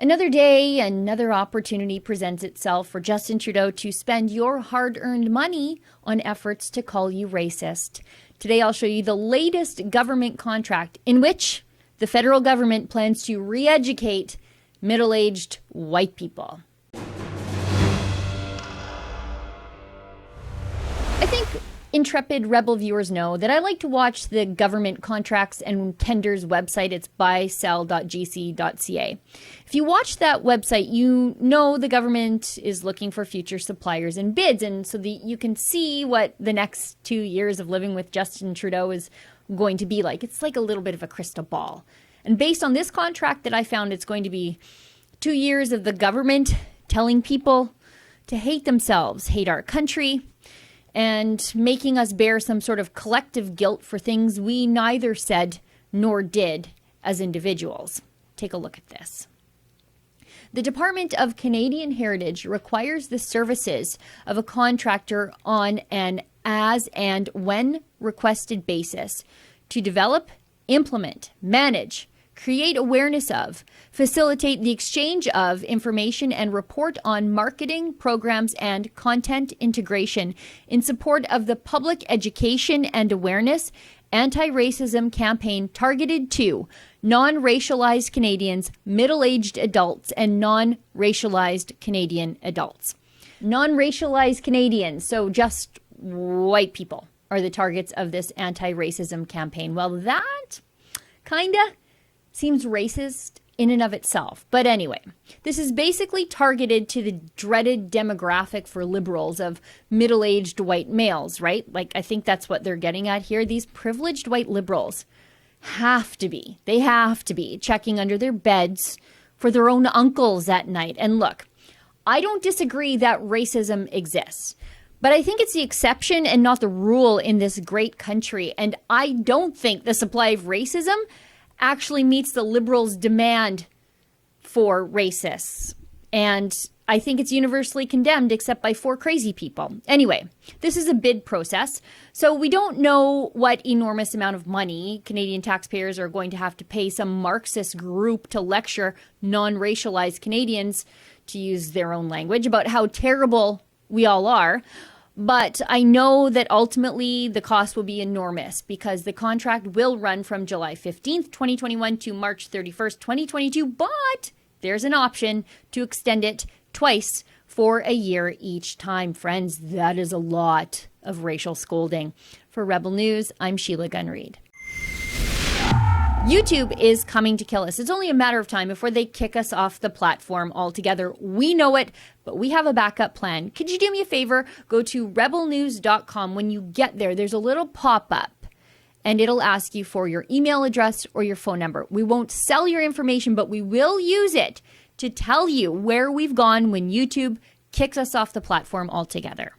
Another day, another opportunity presents itself for Justin Trudeau to spend your hard-earned money on efforts to call you racist. Today, I'll show you the latest government contract in which the federal government plans to re-educate middle-aged white people. I think intrepid Rebel viewers know that I like to watch the government contracts and tenders website. It's buysell.gc.ca. If you watch that website, you know the government is looking for future suppliers and bids, and so you can see what the next 2 years of living with Justin Trudeau is going to be like. It's like a little bit of a crystal ball. And based on this contract that I found, it's going to be 2 years of the government telling people to hate themselves, hate our country, and making us bear some sort of collective guilt for things we neither said nor did as individuals. Take a look at this. The Department of Canadian Heritage requires the services of a contractor on an as and when requested basis to develop, implement, manage, create awareness of, facilitate the exchange of information, and report on marketing programs and content integration in support of the public education and awareness anti-racism campaign targeted to non-racialized Canadians, middle-aged adults, and non-racialized Canadian adults. Non-racialized Canadians, so just white people, are the targets of this anti-racism campaign. Well, that kinda seems racist in and of itself. But anyway, this is basically targeted to the dreaded demographic for liberals of middle-aged white males, right? Like, I think that's what they're getting at here. These privileged white liberals have to be checking under their beds for their own uncles at night. And look, I don't disagree that racism exists, but I think it's the exception and not the rule in this great country. And I don't think the supply of racism actually meets the liberals' demand for racists. And I think it's universally condemned except by 4 crazy people. Anyway, this is a bid process, so we don't know what enormous amount of money Canadian taxpayers are going to have to pay some Marxist group to lecture non-racialized Canadians, to use their own language, about how terrible we all are. But I know that ultimately the cost will be enormous because the contract will run from July 15th, 2021 to March 31st, 2022. But there's an option to extend it twice for a year each time. Friends, that is a lot of racial scolding. For Rebel News, I'm Sheila Gunn Reid. YouTube is coming to kill us. It's only a matter of time before they kick us off the platform altogether. We know it, but we have a backup plan. Could you do me a favor? Go to rebelnews.com. When you get there, there's a little pop-up, and it'll ask you for your email address or your phone number. We won't sell your information, but we will use it to tell you where we've gone when YouTube kicks us off the platform altogether.